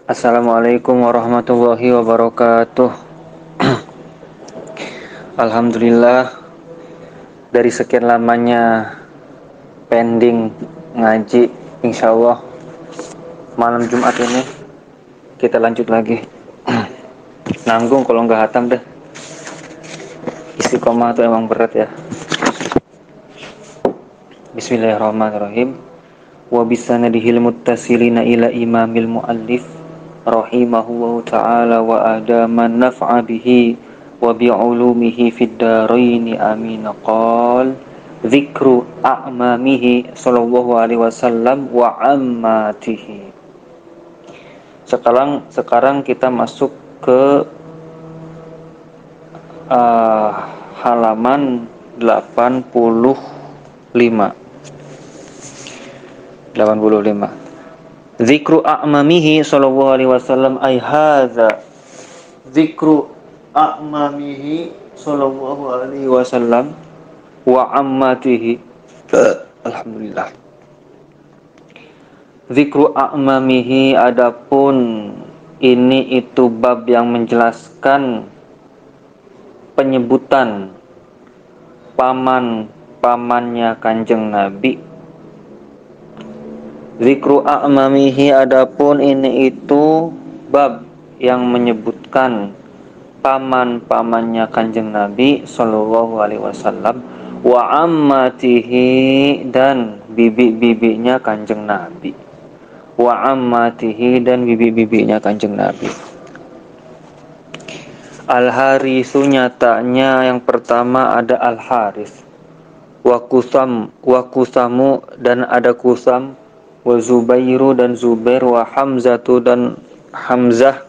Assalamualaikum warahmatullahi wabarakatuh. Alhamdulillah, dari sekian lamanya pending ngaji, insya Allah malam Jumat ini kita lanjut lagi. Nanggung kalau nggak hatam deh. Istiqomah tuh emang berat ya. Bismillahirrahmanirrahim. Wa bisanadihil muttasilina ila imamil muallif rahimahullahu ta'ala wa adaman naf'a bihi wa bi'ulumihi fid daraini amin. Qal dzikru a'mamihi sallallahu alaihi wasallam wa ammatihi. Sekarang kita masuk ke halaman 85. Zikru a'mamihi sallallahu alaihi wasallam ay hadza zikru a'mamihi sallallahu alaihi wasallam wa ammatihi. Alhamdulillah. Zikru a'mamihi, adapun ini itu bab yang menjelaskan penyebutan paman-pamannya Kanjeng Nabi. Zikru a'mamihi, adapun ini itu bab yang menyebutkan paman-pamannya Kanjeng Nabi sallallahu alaihi wasallam wa ammatihi, dan bibi-bibinya Kanjeng Nabi. Wa ammatihi, dan bibi-bibinya Kanjeng Nabi. Al-Haritsu, nyatanya yang pertama ada Al-Harits. Wa Kusamu, dan ada Kusam. Wa Zubairu, dan Zubair. Wa Hamzatu, dan Hamzah.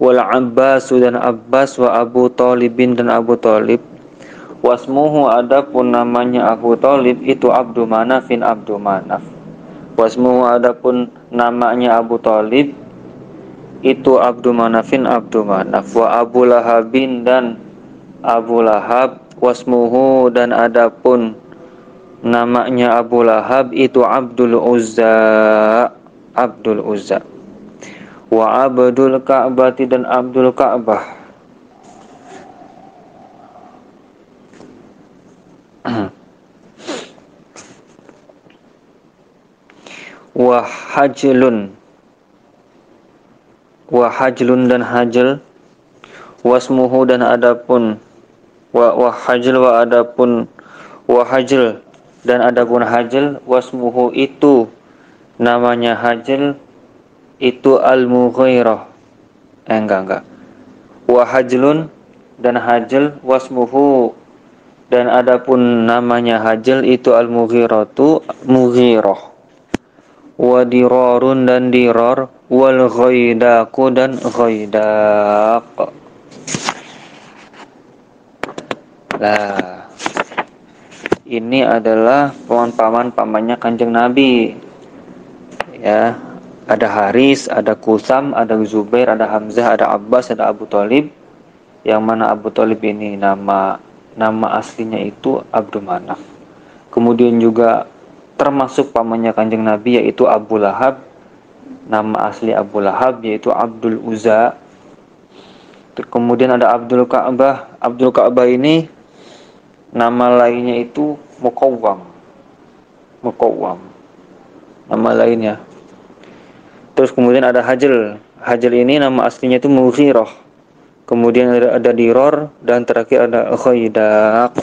Wal Abbasu, dan Abbas. Wa Abu Thalibin, dan Abu Thalib. Wasmuhu, adapun namanya Abu Thalib itu Abdu Manafin, Abdu Manaf. Wasmuhu, adapun namanya Abu Thalib itu Abdu Manafin, Abdu Manaf. Wa Abu Lahabin, dan Abu Lahab. Wasmuhu, dan adapun namanya Abu Lahab itu Abdul Uzza, Abdul Uzza. Wa Abdul Ka'bati, dan Abdul Ka'bah. Wa Hajlun, dan Hajl. Wasmuhu, dan adapun wa Hajl, dan adapun Hajl. Wasmuhu, itu namanya Hajl itu Al-Mughirah. Enggak. Wa Hajlun, dan Hajl. Wasmuhu, dan adapun namanya Hajl itu Al-Mughiratu, Mughirah. Wa Dirarun, dan Dirar. Wal Ghaidaku, dan Ghaidak. Lah, ini adalah paman-pamannya Kanjeng Nabi. Ya, ada Haris, ada Kusam, ada Zubair, ada Hamzah, ada Abbas, ada Abu Thalib. Yang mana Abu Thalib ini nama aslinya itu Abdu Manaf. Kemudian juga termasuk pamannya Kanjeng Nabi yaitu Abu Lahab. Nama asli Abu Lahab yaitu Abdul Uzza. Kemudian ada Abdul Ka'bah. Abdul Ka'bah ini nama lainnya itu Muqawwam. Nama lainnya. Terus kemudian ada Hajl. Hajl ini nama aslinya itu Mughirah. Kemudian ada Dirar, dan terakhir ada Ghaidak.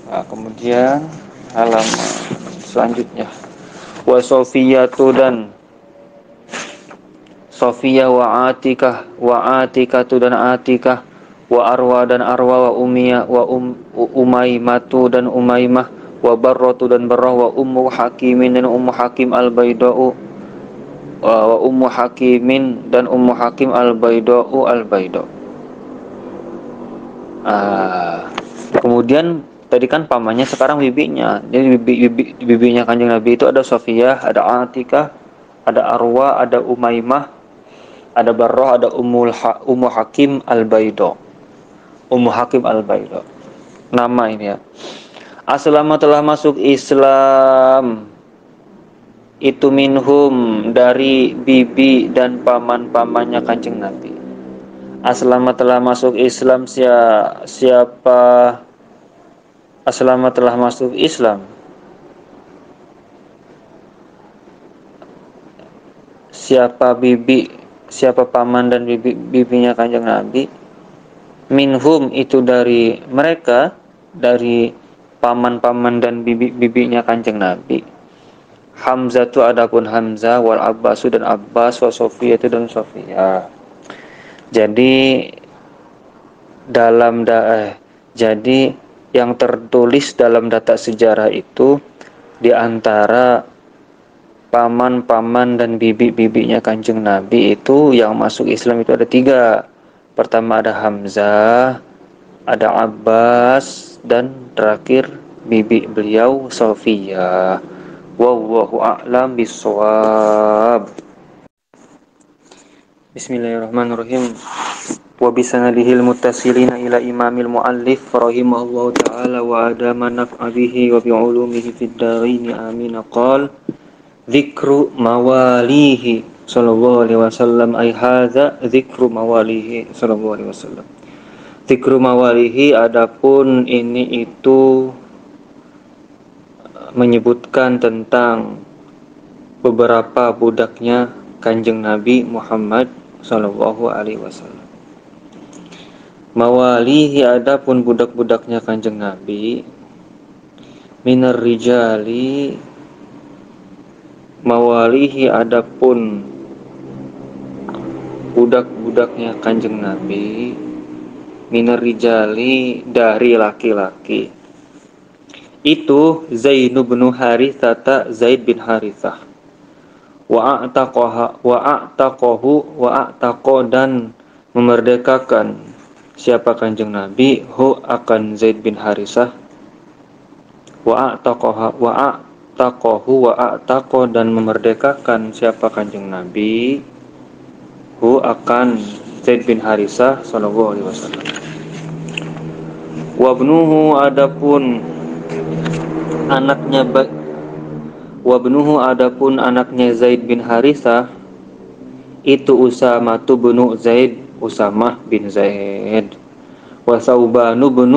Nah, kemudian halaman selanjutnya. Wa Sofiyatu, dan Sofiyah. Wa Atikatu, dan Atikah. Wa Arwa, dan Arwa. Wa Umiyah, wa Umaymatu, dan Umaymah. Wa Barratu, dan Barrah. Wa Ummu Hakimin, dan Ummu Hakim Al-Baida'u. Wa Ummu Hakimin, dan Ummu Hakim Al-Baida'u, Al-Baida'. Kemudian tadi kan pamannya, sekarang bibinya. Jadi bibinya Kanjeng Nabi itu ada Sofiyah, ada Atikah, ada Arwa, ada Umaymah, ada Barrah, ada Ummu Hakim Al-Baida'. Ummu Hakim Al-Baida'. Nama ini ya. Aslama, telah masuk Islam itu minhum dari bibi dan paman-pamannya Kanjeng Nabi. Aslama telah masuk Islam siapa aslama telah masuk Islam siapa paman dan bibinya Kanjeng Nabi, minhum itu dari mereka, dari paman-paman dan bibinya Kanjeng Nabi. Hamzah itu adapun Hamzah, wal Abbasu dan Abbas, wa Sofiyah itu dan Sofiyah. Jadi jadi yang tertulis dalam data sejarah itu di antara paman-paman dan bibi-bibinya Kanjeng Nabi itu yang masuk Islam itu ada 3. Pertama ada Hamzah, ada Abbas, dan terakhir bibi beliau Sofiyah. Wallahu a'lam bishawab. Bismillahirrahmanirrahim. Wa bisanadihil muttasilina ila imamil muallif rahimahullahu ta'ala wa adama naf'a bihi wa bi'ulumihi fid dharain amin. Qala dzikru mawalihi sallallahu alaihi wasallam, ay hadza dzikru mawalihi sallallahu alaihi wasallam. Dzikru mawalihi, adapun ini itu menyebutkan tentang beberapa budaknya Kanjeng Nabi Muhammad sallallahu alaihi wasallam. Mawalihi, adapun budak-budaknya Kanjeng Nabi, minar rijali, mawalihi adapun budak-budaknya Kanjeng Nabi, minar rijali dari laki-laki, itu Zaid bin Haritsah, Zaid bin Haritsah, wa a'taqo dan memerdekakan siapa Kanjeng Nabi hu akan Zaid bin Haritsah, wa a'taqo dan memerdekakan siapa Kanjeng Nabi hu akan Zaid bin Haritsah sallallahu alaihi wasallam. Wa ibnuhu adapun anaknya Zaid bin Haritsah itu Usamah bin Zaid, Usamah bin Zaid, wa Saubanu bin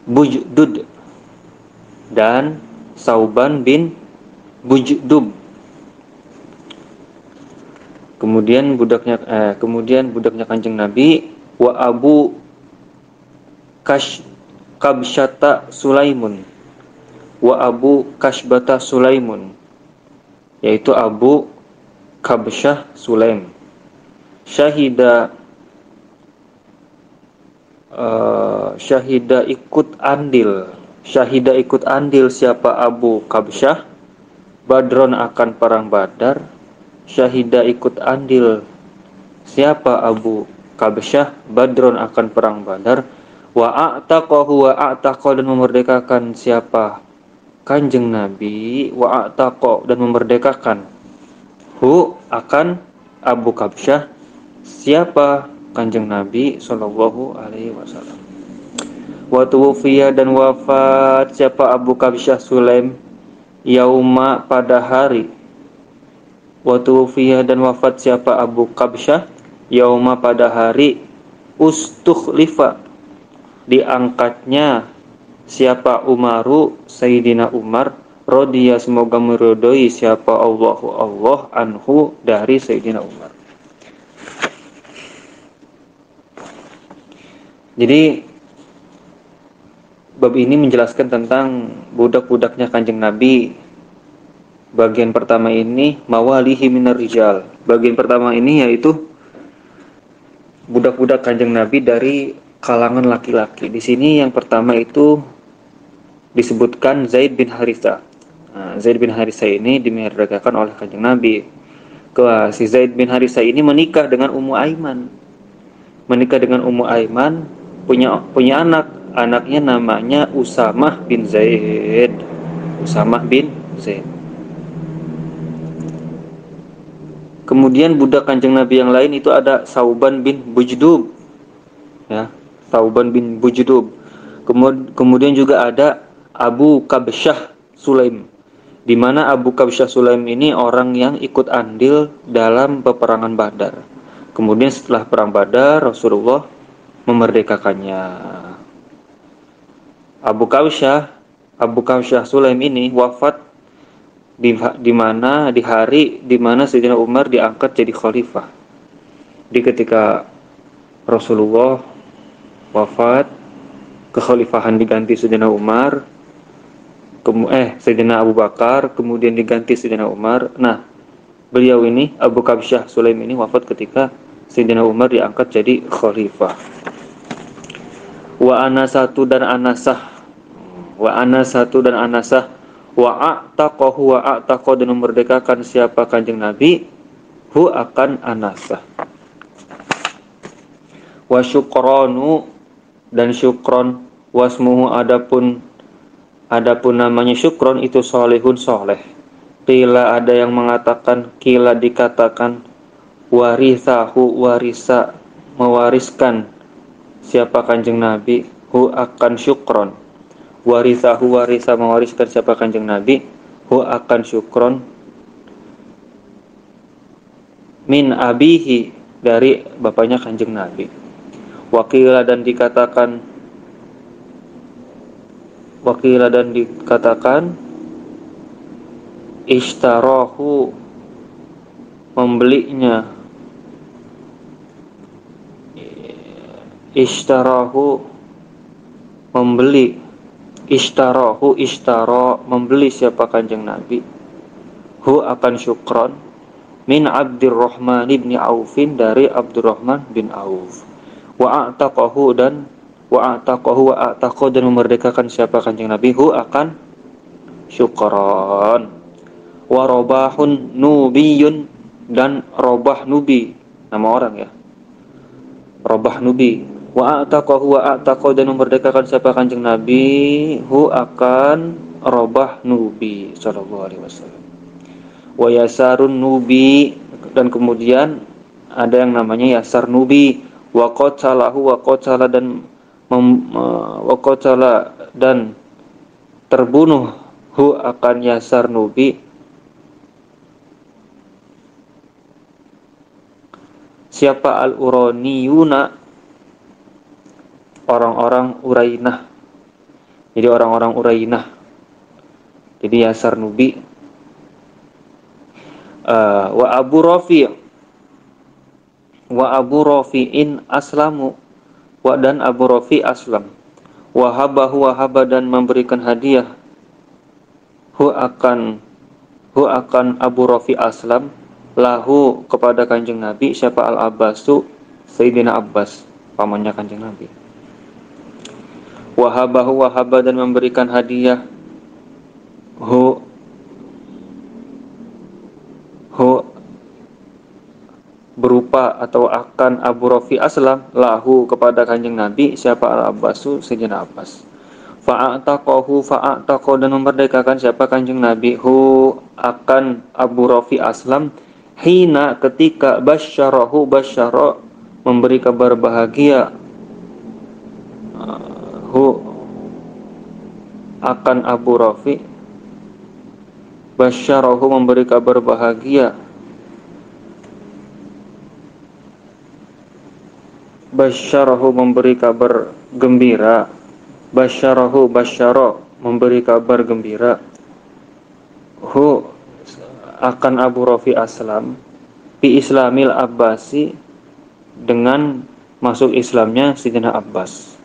Bujdud dan Sauban bin Bujdub. Kemudian budaknya Kanjeng Nabi wa Abu Kabsyata Sulaimun, wa Abu Kashbata Sulaimun, yaitu Abu Kabsyah Sulaim. Syahida ikut andil siapa Abu Kabsyah Badron akan perang Badar. Syahida ikut andil siapa Abu Kabsyah Badron akan perang Badar. Wa a'taqo dan memerdekakan siapa Kanjeng Nabi, wa a'taqo dan memerdekakan hu akan Abu Kabsyah siapa Kanjeng Nabi sallallahu alaihi wasallam. Wa tuwfiya dan wafat siapa Abu Kabsyah Sulaim yauma pada hari. Wa tuwfiya dan wafat siapa Abu Kabsyah yauma pada hari ustukhlifa diangkatnya siapa Umaru Sayyidina Umar radhiya semoga meridhoi siapa Allah anhu dari Sayyidina Umar. Jadi bab ini menjelaskan tentang budak-budaknya Kanjeng Nabi. Bagian pertama ini mawalihi minar rijal. Bagian pertama ini yaitu budak-budak Kanjeng Nabi dari kalangan laki-laki. Di sini yang pertama itu disebutkan Zaid bin Haritsah. Zaid bin Haritsah ini dimerdekakan oleh Kanjeng Nabi. Si Zaid bin Haritsah ini menikah dengan Ummu Aiman. Punya anak. Anaknya namanya Usamah bin Zaid. Kemudian budak Kanjeng Nabi yang lain itu ada Sauban bin Bujdub. Ya, Sauban bin Bujdub. Kemudian juga ada Abu Kabsyah Sulaim, di mana Abu Kabsyah Sulaim ini orang yang ikut andil dalam peperangan Badar. Kemudian setelah perang Badar, Rasulullah memerdekakannya. Abu Kabsyah Sulaim ini wafat di mana di hari di mana Sayyidina Umar diangkat jadi khalifah. Di ketika Rasulullah wafat, kekhalifahan diganti Sayyidina Umar, Sayyidina Abu Bakar, kemudian diganti Sayyidina Umar. Nah, beliau ini Abu Kabsyah Sulaim ini wafat ketika Sayyidina Umar diangkat jadi khalifah. Wa anasatu dan anasah, wa anasatu dan anasah, wa a'taqahu wa a'taqa dan memerdekakan siapa Kanjeng Nabi hu akan anasah. Wa syukranu dan syukron, wasmuhu adapun namanya syukron itu solehun soleh. Qila ada yang mengatakan, qila dikatakan, warithahu warisa mewariskan siapa Kanjeng Nabi hu akan syukron. Warithahu warisa mewariskan siapa Kanjeng Nabi hu akan syukron min abihi dari bapaknya Kanjeng Nabi. Wakila dan dikatakan ishtarahu membelinya, ishtarahu membeli, ishtara membeli siapa Kanjeng Nabi hu akan syukron min Abdurrahman bin Aufin dari Abdurrahman bin Auf. Wa a'taqahu dan memerdekakan siapa Kanjeng Nabi hu akan syukron. Wa robahun nubiyun dan robah nubi, nama orang ya, robah nubi. Wa a'taqahu dan memerdekakan siapa Kanjeng Nabi hu akan robah nubi sallallahu alaihi wasallam. Wa yasarun nubi dan kemudian ada yang namanya yasar nubi. Wa qatala dan terbunuh hu akan yasar nubi siapa al-uraniyuna orang-orang Urainah. Jadi orang-orang Urainah, jadi yasar nubi. Wa Abu Rafi'in aslamu dan Abu Rafi aslam. Wahaba dan memberikan hadiah hu akan Abu Rafi aslam lahu kepada Kanjeng Nabi siapa al-Abbasu Sayyidina Abbas pamannya Kanjeng Nabi. Wahaba dan memberikan hadiah hu berupa atau akan Abu Rafi aslam lahu kepada Kanjeng Nabi siapa al-Abbasu Sayyidina Abbas. Fa'ataqahu dan memerdekakan siapa Kanjeng Nabi hu akan Abu Rafi aslam hina ketika basyara memberi kabar bahagia hu akan Abu Rafi basyarahu memberi kabar bahagia basyarahu memberi kabar gembira basyara memberi kabar gembira hu akan Abu Rafi aslam bi islamil Abbasi dengan masuk Islamnya Sayyidina Abbas.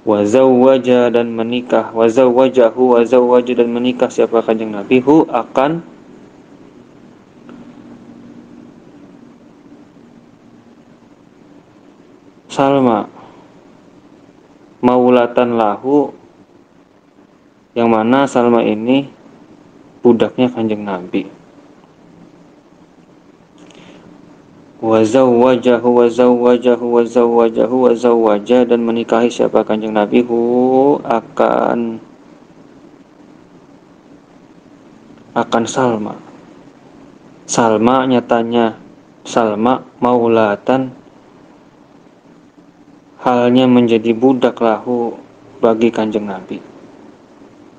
Wa zawwaja dan menikah dan menikah siapa Kanjeng Nabi hu akan Salma maulatan lahu, yang mana Salma ini budaknya Kanjeng Nabi. Wa zawwaja dan menikahi siapa Kanjeng Nabi hu akan Salma nyatanya Salma maulatan halnya menjadi budak lahu bagi Kanjeng Nabi.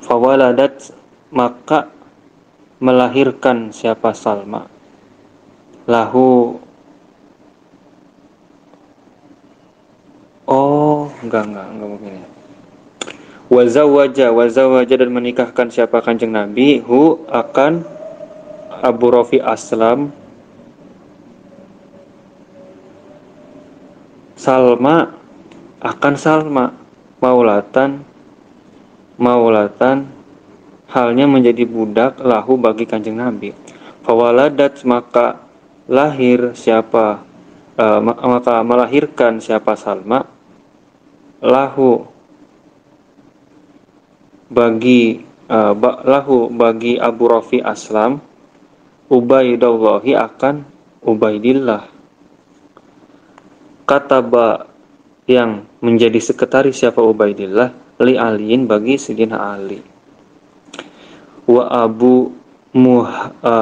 Fawaladat maka melahirkan siapa Salma. Lahu, enggak mungkin ya. Wazawaja dan menikahkan siapa Kanjeng Nabi hu akan Abu Rafi Aslam Salma akan Salma maulatan halnya menjadi budak lahu bagi Kanjeng Nabi. Fawaladat maka lahir siapa maka melahirkan siapa Salma lahu bagi Abu Rafi Aslam Ubaidallahi akan Ubaidillah, kataba yang menjadi sekretaris siapa Ubaidillah li aliin bagi Sayyidina Ali. Wa Abu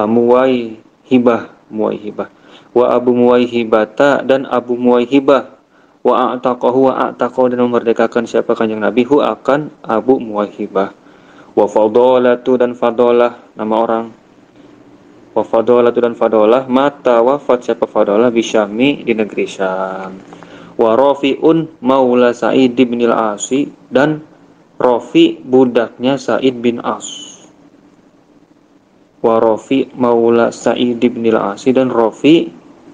Muwaihibah wa Abu Muwaihibata dan Abu Muwaihibah wa a'taqahu dan memerdekakan siapa Kanjeng Nabi hu akan Abu Muwaihibah. Wa Fadolatu dan Fadolah nama orang. Wa Fadolatu dan Fadolah mata wafat siapa Fadolah bisyami di negeri Syam. Wa Rafi'un maula Sa'id bin al-Asi dan Rafi budaknya Sa'id bin As. Wa Rafi maula Sa'id bin al-Asi dan Rafi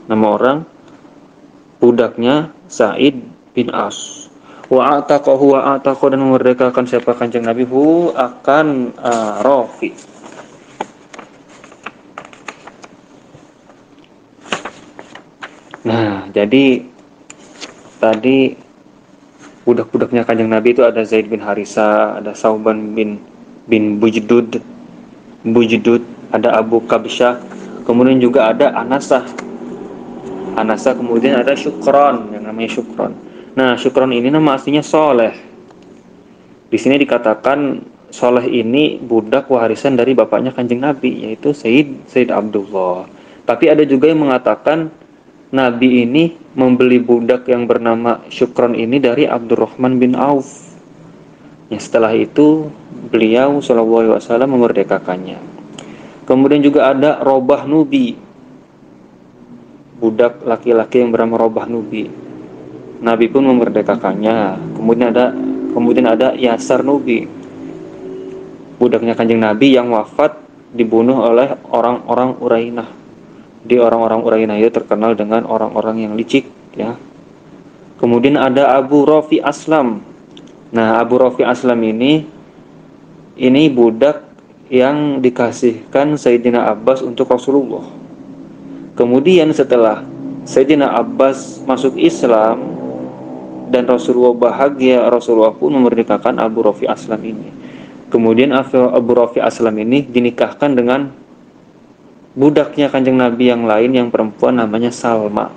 nama orang budaknya Sa'id bin As. Wa ataqahu dan memerdekakan siapa Kanjeng Nabi hu akan Rafi. Nah, jadi tadi budak-budaknya Kanjeng Nabi itu ada Zaid bin Harisa, ada Sauban bin Bujdud, ada Abu Kabsyah, kemudian juga ada Anasah, kemudian ada Syukron yang namanya Syukron. Nah, Syukron ini nama aslinya Soleh. Di sini dikatakan Soleh ini budak warisan dari bapaknya Kanjeng Nabi, yaitu Sayyid Abdullah. Tapi ada juga yang mengatakan Nabi ini membeli budak yang bernama Syukron ini dari Abdurrahman bin Auf. Setelah itu beliau SAW memerdekakannya. Kemudian juga ada Robah Nubi, budak laki-laki yang bernama Robah Nubi. Nabi pun memerdekakannya. Kemudian ada Yasar Nubi, budaknya Kanjeng Nabi yang wafat dibunuh oleh orang-orang Urainah. Di orang-orang Urainah itu terkenal dengan orang-orang yang licik, ya. Kemudian ada Abu Rafi Aslam. Nah, Abu Rafi Aslam ini budak yang dikasihkan Sayyidina Abbas untuk Rasulullah. Kemudian setelah Sayyidina Abbas masuk Islam dan Rasulullah bahagia, Rasulullah pun memerdekakan Abu Rafi Aslam ini. Kemudian Abu Rafi Aslam ini dinikahkan dengan budaknya Kanjeng Nabi yang lain yang perempuan namanya Salma.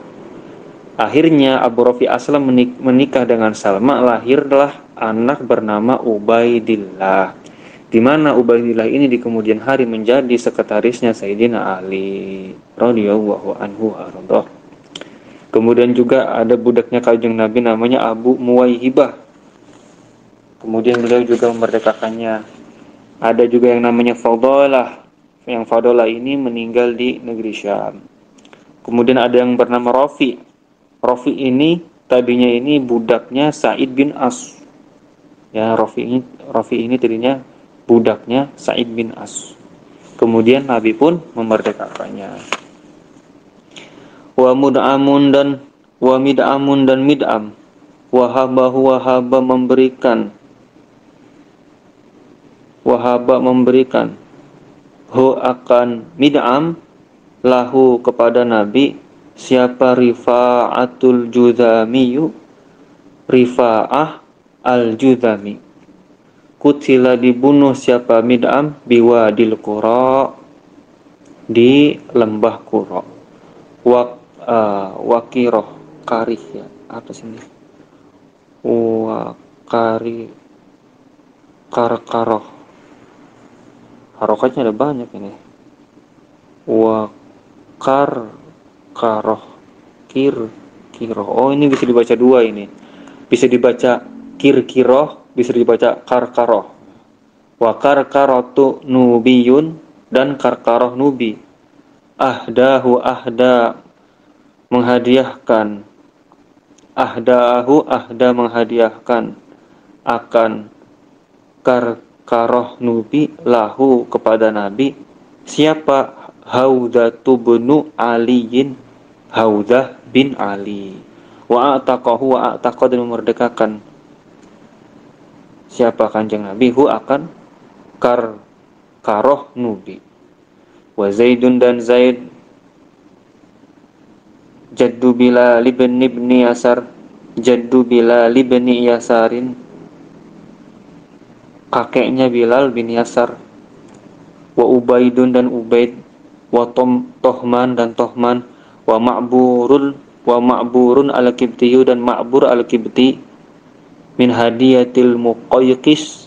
Akhirnya Abu Rafi Aslam menikah dengan Salma, lahirlah anak bernama Ubaidillah, di mana Ubaidillah ini di kemudian hari menjadi sekretarisnya Sayyidina Ali radhiyallahu anhu arda. Kemudian juga ada budaknya Kanjeng Nabi namanya Abu Muwaihibah. Kemudian beliau juga memerdekakannya. Ada juga yang namanya Fadolah. Yang Fadolah ini meninggal di negeri Syam. Kemudian ada yang bernama Rafi. Rafi ini tadinya ini budaknya Sa'id bin As. Ya, Rafi ini tadinya budaknya Sa'id bin As. Kemudian Nabi pun memerdekakannya. Wa mud'amun dan mid'am. Wahaba memberikan hu akan mid'am lahu kepada Nabi siapa Rifa'atul Judhamiyu, Rifa'ah al-Judhami. Kutila dibunuh siapa mid'am biwadil Qura, di lembah Qura. Wakiroh karih, ya, apa sih ini? Karkaroh, harokatnya ada banyak ini. Karoh, kiroh. Oh, ini bisa dibaca dua ini. Bisa dibaca kiroh, bisa dibaca karkaroh. Wa karkarotu nubiyun dan karkaroh nubi. Ahdahu ahda menghadiahkan, ahdahu ahda menghadiahkan akan karkaroh nubi lahu kepada Nabi. Siapa? Haudatu bnu Aliin, Haudah bin Ali. Wa a'taqahu wa a'taqa dan memerdekakan siapa Kanjeng Nabi hu akan karkaroh nubi. Wa Zaidun dan Zaid jaddu Bilal bin Yasar, jaddu Bilal bin Yasarin, kakeknya Bilal bin Yasar. Wa Ubaidun dan Ubaid, wa Tohman dan Tohman, wa Ma'burun al-Kibtiyu dan Ma'bur al-Kibti, min hadiyatil Muqayqis,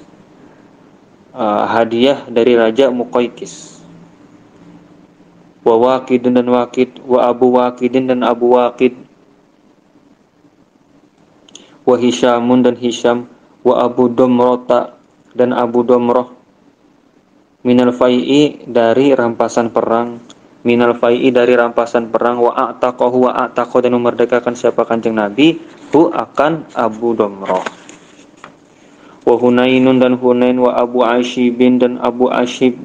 hadiah dari Raja Muqayqis. Wa Waqidun dan Waqid, wa Abu Waqidin dan Abu Waqid, wa Hisyamun dan Hisyam, wa Abu Domrota dan Abu Domroh, minal fai'i dari rampasan perang, minal fai'i dari rampasan perang, wa a'taqahu wa a'taqa dan memerdekakan siapa Kanjeng Nabi hu akan Abu Domroh. Wa Hunainun dan Hunain, wa Abu Ashibin dan Abu Ashib,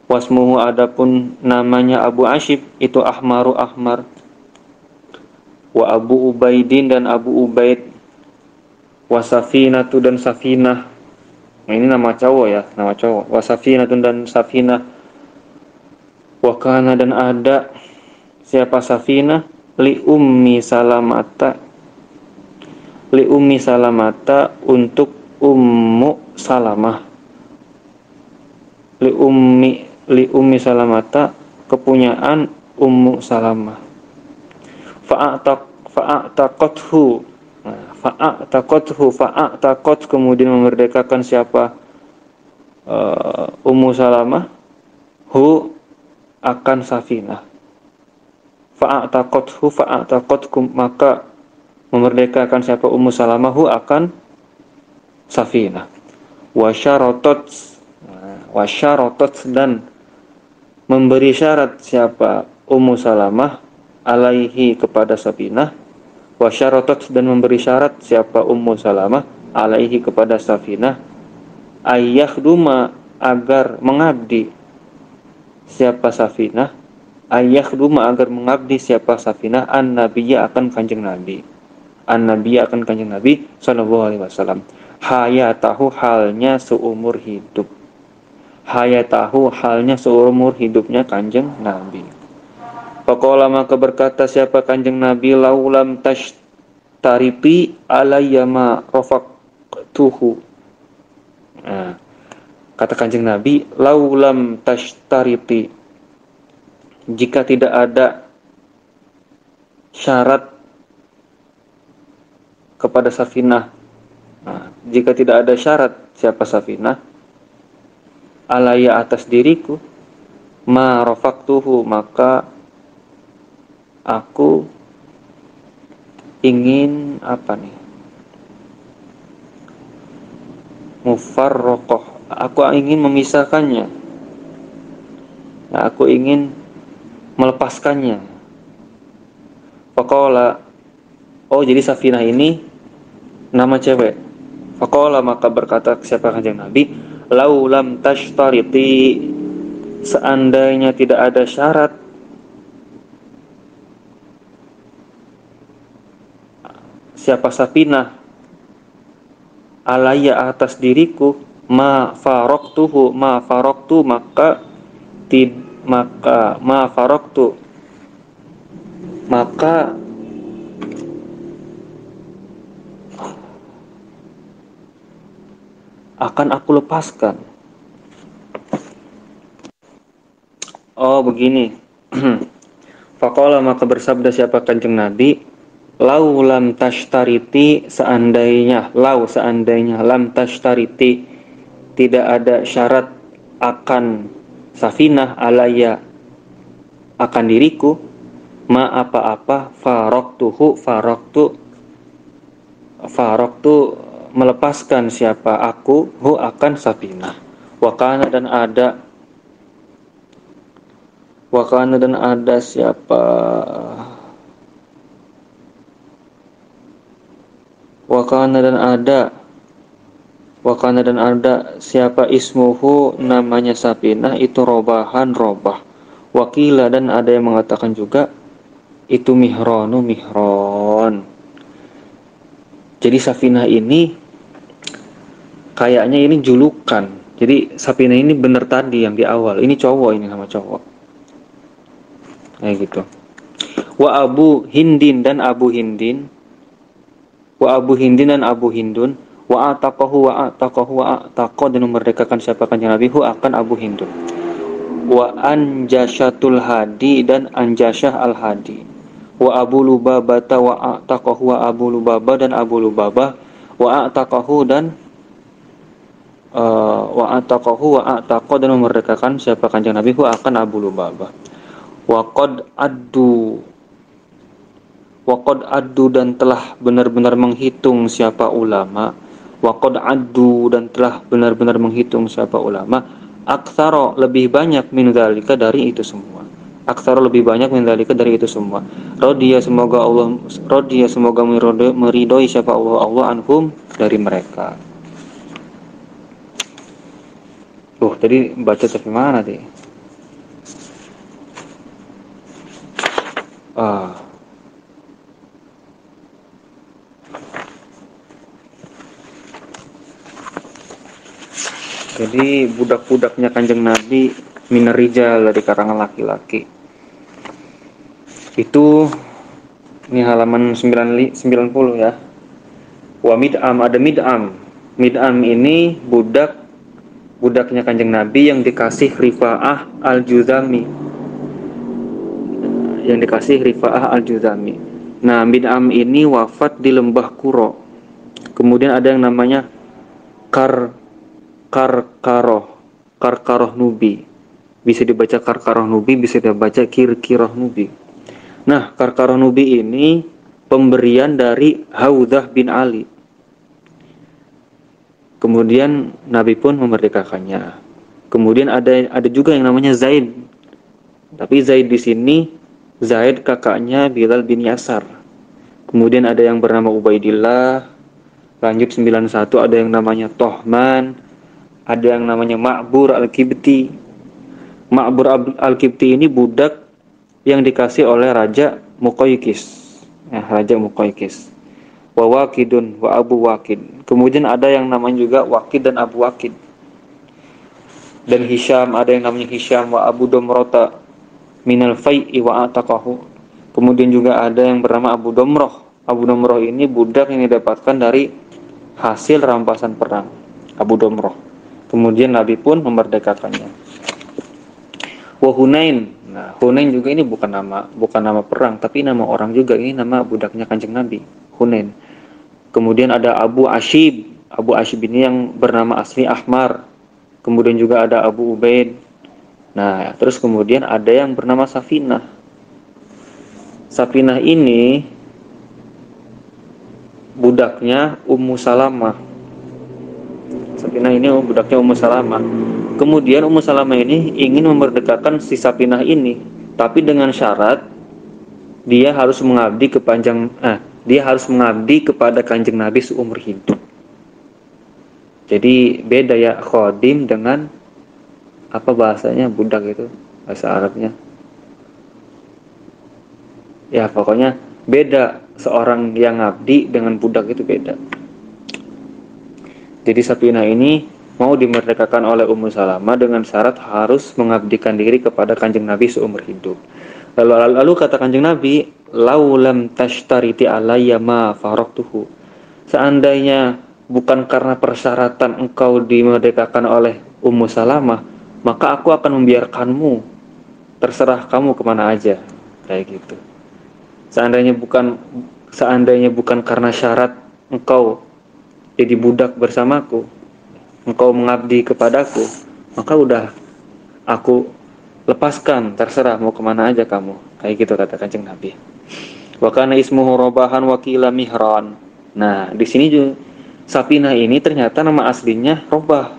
wasmuhu adapun namanya Abu Ashib itu Ahmaru Ahmar. Wa Abu Ubaidin dan Abu Ubaid, wa Safinatu dan Safinah. Nah, ini nama cowok ya, nama cowok. Wa Safinatun dan Safinah. Wa kana dan ada siapa Safinah li ummi Salamata, li ummi Salamata untuk Ummu Salamah, li ummi Salamata kepunyaan Ummu Salamah. Fa'ataqathu, fa'ataqat kemudian memerdekakan siapa Ummu Salamah hu akan Safinah. Fa'ataqathu maka memerdekakan siapa Ummu Salamah hu akan Safinah. Wasyaratot dan memberi syarat siapa Ummu Salamah alaihi kepada Safinah. Wasyaratot dan memberi syarat siapa Ummu Salamah alaihi kepada Safinah, ayyakhduma agar mengabdi siapa Safinah, ayyakhduma agar mengabdi siapa Safinah an-nabiyya akan Kanjeng Nabi, an-nabiyya akan Kanjeng Nabi sallallahu alaihi wasallam, hayatahu halnya seumur hidup, hayatahu halnya seumur hidupnya Kanjeng Nabi. Faqala maka berkata siapa Kanjeng Nabi, laulam tashtaripi alayya ma rafaqtuhu. Nah, kata Kanjeng Nabi, laulam tashtaripi, jika tidak ada syarat kepada Safinah. Nah, jika tidak ada syarat siapa Safinah alayya atas diriku, ma rafaqtuhu maka aku ingin apa nih? Mufarraqah. Aku ingin memisahkannya. Nah, aku ingin melepaskannya. Faqala, oh jadi Safinah ini nama cewek. Faqala maka berkata siapa Kanjeng Nabi, laulam tashtariti, seandainya tidak ada syarat siapa Safinah alayya atas diriku, ma faraqtuhu ma faraqtu maka ma faraqtu maka akan aku lepaskan. Oh begini. Faqala maka bersabda siapa Kanjeng Nabi, lau lam tashtariti, seandainya lam tashtariti tidak ada syarat akan Safinah alayya akan diriku, ma apa-apa faraqtu melepaskan siapa aku hu akan Safinah. Wa kana dan ada Wakana dan ada siapa? Wakana dan ada. Wakana dan ada siapa ismuhu namanya Safinah itu robahan robah. Wakila dan ada yang mengatakan juga itu mihronu mihron. Jadi Safinah ini kayaknya ini julukan. Jadi Safinah ini bener tadi yang di awal. Ini cowok, ini nama cowok. Kayak gitu. Wa Abu Hindin dan Abu Hindin. Wa Abu Hindin dan Abu Hindun. Wa ataqahu dan memerdekakan siapa kanjeng Nabi hu akan Abu Hindun. Wa Anjasyatul Hadi dan Anjasyah Al Hadi. Wa Abu Lubabah wa ataqahu wa Abu Lubabah dan Abu Lubabah wa ataqahu dan wa ataqahu wa ataqa dan memerdekakan siapa kanjeng Nabi hu akan Abu Lubabah. Wa qad addu dan telah benar-benar menghitung siapa ulama. Wa qad addu dan telah benar-benar menghitung siapa ulama. Aktsara lebih banyak min dzalika dari itu semua. Aktsara lebih banyak min dzalika dari itu semua. Radiya semoga meridhoi siapa Allah anhum dari mereka. Tadi baca sampai mana tadi? Jadi budak-budaknya kanjeng Nabi minarijal dari karangan laki-laki. Itu ini halaman 90 ya. Wa mid'am ada mid'am. Mid'am ini budaknya kanjeng Nabi yang dikasih Rifa'ah al-Juzami. Nah, mid'am ini wafat di lembah Kuro. Kemudian ada yang namanya Karkaroh Nubi. Bisa dibaca Karkaroh Nubi, bisa dibaca Kirkiroh Nubi. Nah, Karkaroh Nubi ini pemberian dari Haudah bin Ali. Kemudian Nabi pun memerdekakannya. Kemudian ada juga yang namanya Zaid. Tapi Zaid di sini Zaid kakaknya Bilal bin Yasar. Kemudian ada yang bernama Ubaidillah. Lanjut 91 ada yang namanya Tohman, ada yang namanya Ma'bur Al-Kibti. Ma'bur Al-Kibti ini budak yang dikasih oleh Raja Muqaykis. Raja Muqaykis. Wa Waqidun wa Abu Waqid. Kemudian ada yang namanya juga Waqid dan Abu Waqid. Dan Hisham, ada yang namanya Hisham wa Abu Domrota minal fai'i wa ataqahu. Kemudian juga ada yang bernama Abu Domroh. Abu Domroh ini budak yang didapatkan dari hasil rampasan perang, Abu Domroh. Kemudian Nabi pun memerdekakannya. Wa Hunain. Nah, Hunain juga ini bukan nama perang, tapi nama orang juga. Ini nama budaknya kanjeng Nabi, Hunain. Kemudian ada Abu Ashib. Abu Ashib ini yang bernama asli Ahmar. Kemudian juga ada Abu Ubaid. Nah, terus kemudian ada yang bernama Safinah. Safinah ini budaknya Ummu Salamah. Safinah ini budaknya Ummu Salamah. Kemudian Ummu Salamah ini ingin memerdekakan si Safinah ini, tapi dengan syarat dia harus mengabdi kepada kanjeng Nabi seumur hidup. Jadi beda ya khodim dengan apa bahasanya budak itu, bahasa Arabnya. Ya pokoknya beda, seorang yang ngabdi dengan budak itu beda. Jadi Safinah ini mau dimerdekakan oleh Ummu Salamah dengan syarat harus mengabdikan diri kepada kanjeng Nabi seumur hidup. Lalu kata kanjeng Nabi, laulam tashtariti alayya ma faraqtuhu. Seandainya bukan karena persyaratan engkau dimerdekakan oleh Ummu Salamah, maka aku akan membiarkanmu, terserah kamu kemana aja, kayak gitu. Seandainya bukan karena syarat engkau jadi budak bersamaku, engkau mengabdi kepadaku, maka udah aku lepaskan, terserah mau kemana aja kamu, kayak gitu kata kanjeng Nabi. Wa kana ismuhu Robahan wa qila Mihran. Nah, di sini juga Safinah ini ternyata nama aslinya Robah.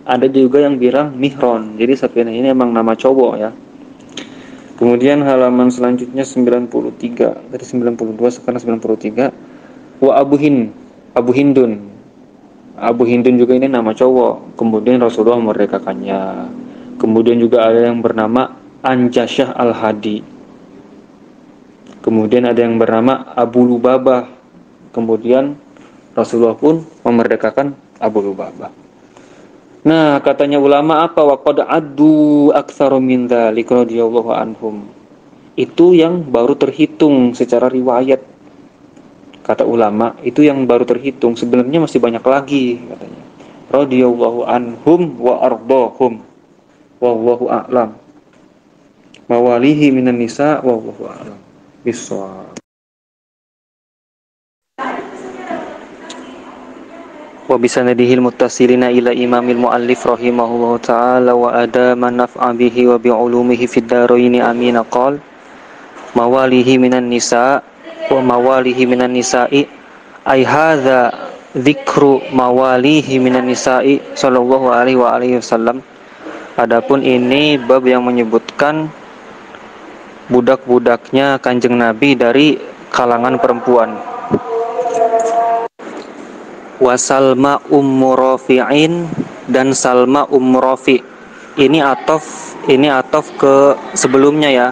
Ada juga yang bilang Mihron. Jadi Safinah ini emang nama cowok ya. Kemudian halaman selanjutnya 93, dari 92 sekarang 93. Wa Abu Hindun. Abu Hindun juga ini nama cowok. Kemudian Rasulullah memerdekakannya. Kemudian juga ada yang bernama Anjasyah Al-Hadi. Kemudian ada yang bernama Abu Lubabah. Kemudian Rasulullah pun memerdekakan Abu Lubabah. Nah, katanya ulama apa? Waqad addu aktsaru min dzalik radhiyallahu anhum. Itu yang baru terhitung secara riwayat. Kata ulama, itu yang baru terhitung. Sebenarnya masih banyak lagi katanya. Radhiyallahu anhum wa ardahum. Wallahu a'lam. Mawalihi minan nisa wallahu a'lam. Bissawab. Wa bisanadihil muttasilina ila imamil muallif rahimahullahu ta'ala wa adama naf'a bihi wa bi'ulumihi fid daraini amin. Qala mawalihi minan nisa wa mawalihi minan nisa'i ay hadza dzikru mawalihi minan nisa'i sallallahu alaihi wa alihi wasallam. Adapun ini bab yang menyebutkan budak-budaknya Kanjeng Nabi dari kalangan perempuan. Wa Salma Ummu Rafi'in dan Salma Ummu Rafi'. Ini atof ke sebelumnya ya.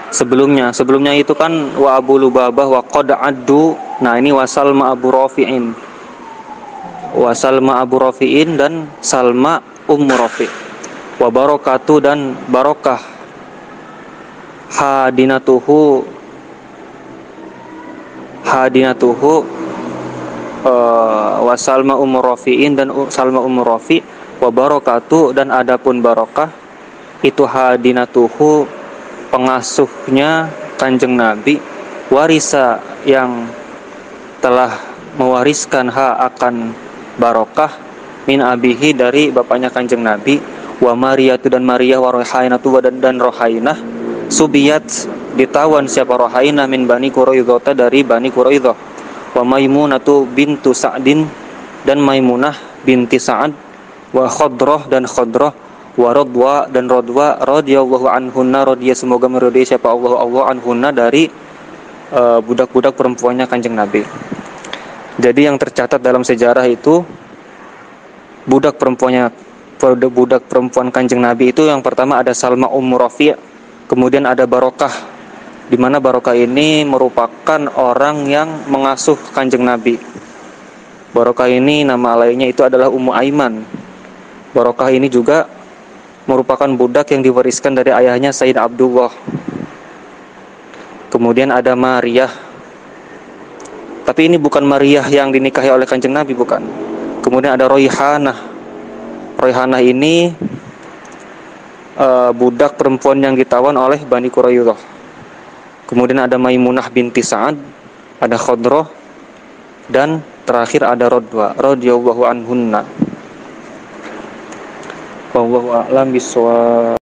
Sebelumnya itu kan wa Abu Lubabah wa qad addu. Nah, ini wa Salma Abu Rafi'in. Wa Salma Abu Rafi'in dan Salma Ummu Rafi'. Wa barakatu dan barokah hadinatuhu wa Salma Ummu Rafi'in dan Salma Ummu Rafi'. Wa barakatu dan adapun barokah itu hadinatuhu pengasuhnya Kanjeng Nabi, warisa yang telah mewariskan akan barokah min abihi dari bapaknya Kanjeng Nabi. Wa Mariyatu dan Maria wa Rohainatu dan Rohainah subiyat ditawan siapa Rohainah min Bani Quraidah dari Bani Quraidah. Wa Maimunatu bintu Sa'din dan Maimunah binti Sa'ad. Wa Khadrah dan Khadrah. Wa Radwa dan Radwa radhiyallahu anhunna radhiya semoga meridai siapa Allah anhunna dari budak-budak perempuannya Kanjeng Nabi. Jadi yang tercatat dalam sejarah itu budak perempuan Kanjeng Nabi itu yang pertama ada Salma Ummu Rafi', kemudian ada Barokah, di mana Barokah ini merupakan orang yang mengasuh Kanjeng Nabi. Barokah ini nama lainnya itu adalah Ummu Aiman. Barokah ini juga merupakan budak yang diwariskan dari ayahnya Sayyid Abdullah. Kemudian ada Maria. Tapi ini bukan Maria yang dinikahi oleh Kanjeng Nabi, bukan. Kemudian ada Royhanah. Royhanah ini budak perempuan yang ditawan oleh Bani Quraidah. Kemudian ada Maimunah binti Sa'ad, ada Khadrah, dan terakhir ada Radwa radhiyallahu anhunna. Wallahu a'lam bishawab.